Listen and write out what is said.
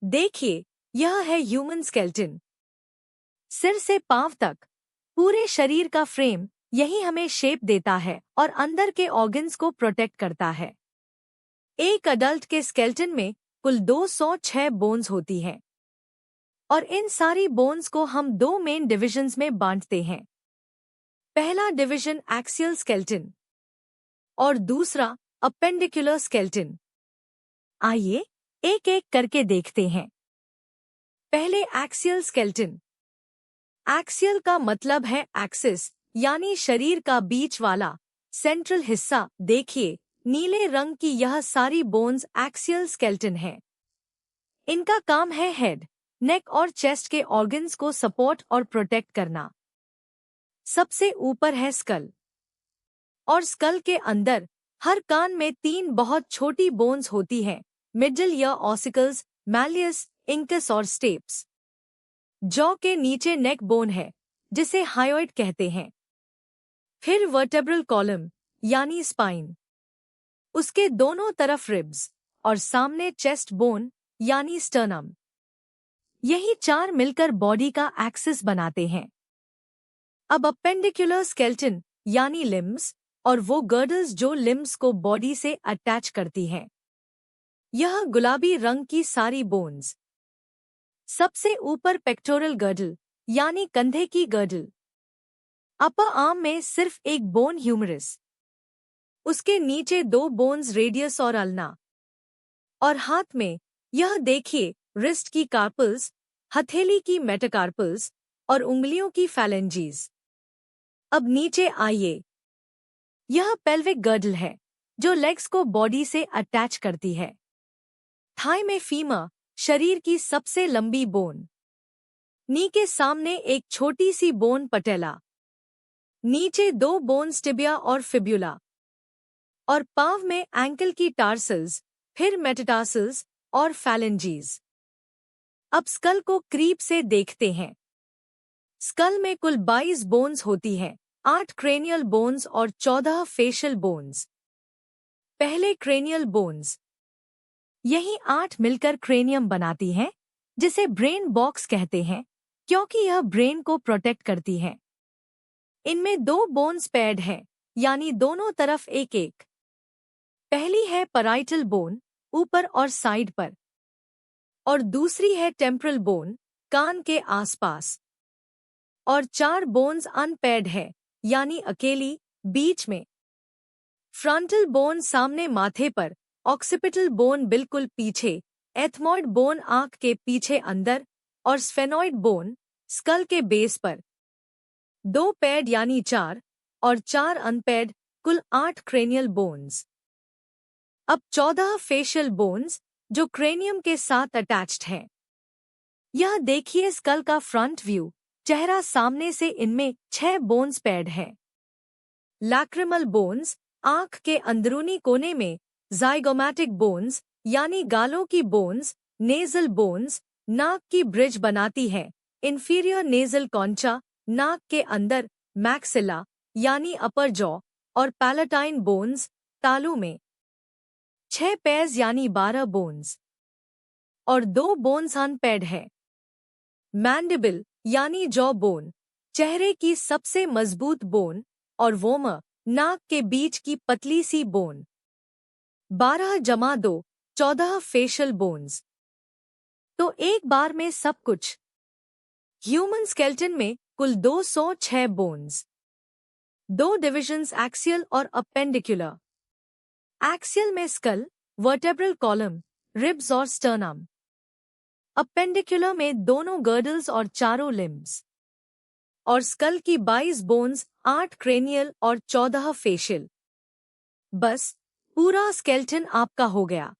देखिए, यह है ह्यूमन स्केलेटन। सिर से पांव तक पूरे शरीर का फ्रेम यही हमें शेप देता है और अंदर के ऑर्गन्स को प्रोटेक्ट करता है। एक अडल्ट के स्केलेटन में कुल 206 बोन्स होती हैं और इन सारी बोन्स को हम दो मेन डिविजन्स में बांटते हैं। पहला डिवीजन एक्सियल स्केलेटन और दूसरा अपेंडिकुलर स्केलेटन। आइए एक एक करके देखते हैं। पहले एक्सियल स्केलेटन। एक्सियल का मतलब है एक्सिस यानी शरीर का बीच वाला सेंट्रल हिस्सा। देखिए, नीले रंग की यह सारी बोन्स एक्सियल स्केलेटन है। इनका काम है हेड, नेक और चेस्ट के ऑर्गन्स को सपोर्ट और प्रोटेक्ट करना। सबसे ऊपर है स्कल और स्कल के अंदर हर कान में 3 बहुत छोटी बोन्स होती हैं, middle ear ossicles, malleus, incus और स्टेप्स। जॉ के नीचे नेक बोन है जिसे हायोइड कहते हैं। फिर वर्टेब्रल कॉलम यानी स्पाइन, उसके दोनों तरफ रिब्स और सामने चेस्ट बोन यानी स्टर्नम। यही 4 मिलकर बॉडी का एक्सिस बनाते हैं। अब अपेंडिकुलर स्केलेटन यानी लिम्स और वो गर्डल्स जो लिम्स को बॉडी से अटैच करती हैं। यह गुलाबी रंग की सारी बोन्स। सबसे ऊपर पेक्टोरल गर्डल यानी कंधे की गर्डल। अपर आर्म में सिर्फ एक बोन ह्यूमरस, उसके नीचे 2 बोन्स रेडियस और अल्ना, और हाथ में यह देखिए रिस्ट की कार्पल्स, हथेली की मेटाकार्पल्स और उंगलियों की फैलेंजीज। अब नीचे आइए, यह पेल्विक गर्डल है जो लेग्स को बॉडी से अटैच करती है। थाई में फीमर, शरीर की सबसे लंबी बोन। नी के सामने एक छोटी सी बोन पटेला। नीचे 2 बोन्स टिबिया और फिब्युला। और पांव में एंकल की टार्सल्स, फिर मेटाटार्सल्स और फैलेंजीज। अब स्कल को क्रीप से देखते हैं। स्कल में कुल 22 बोन्स होती हैं, 8 क्रेनियल बोन्स और 14 फेशियल बोन्स। पहले क्रेनियल बोन्स। यही 8 मिलकर क्रेनियम बनाती हैं, जिसे ब्रेन बॉक्स कहते हैं क्योंकि यह ब्रेन को प्रोटेक्ट करती है। इनमें 2 बोन्स पेयर्ड हैं, यानी दोनों तरफ एक एक। पहली है पैराइटल बोन, ऊपर और साइड पर, और दूसरी है टेम्परल बोन, कान के आसपास। और 4 बोन्स अनपेयर्ड है, यानी अकेली, बीच में। फ्रंटल बोन सामने माथे पर, ऑक्सिपिटल बोन बिल्कुल पीछे, एथमॉइड बोन आंख के पीछे अंदर, और स्फेनॉइड बोन स्कल के बेस पर। 2 पेयर्ड यानी 4 और 4 अनपेयर्ड, कुल 8 क्रेनियल बोन्स। अब 14 फेशियल बोन्स जो क्रेनियम के साथ अटैच्ड हैं। यह देखिए स्कल का फ्रंट व्यू, चेहरा सामने से। इनमें 6 बोन्स पेयर्ड हैं। लैक्रिमल बोन्स, आंख के अंदरूनी कोने में, जाइगोमैटिक बोन्स यानी गालों की बोन्स, नेजल बोन्स, नाक की ब्रिज बनाती है, इंफीरियर नेजल कॉन्चा, नाक के अंदर, मैक्सिला यानी अपर जॉ, और पैलेटाइन बोन्स, तालू में। 6 पेयर्स यानी 12 बोन्स और 2 बोन्स अनपेयर्ड है। मैंडिबल यानी जॉ बोन, चेहरे की सबसे मजबूत बोन, और वोमर, नाक के बीच की पतली सी बोन। 12 जमा 2, 14 फेशियल बोन्स। तो एक बार में सब कुछ। ह्यूमन स्केलेटन में कुल 206 बोन्स। 2 डिविजन्स एक्सियल और अपेंडिकुलर। एक्सियल में स्कल, वर्टेब्रल कॉलम, रिब्स और स्टर्नम। अपेंडिकुलर में दोनों गर्डल्स और चारों लिम्स। और स्कल की 22 बोन्स, 8 क्रेनियल और 14 फेशियल। बस पूरा स्केलेटन आपका हो गया।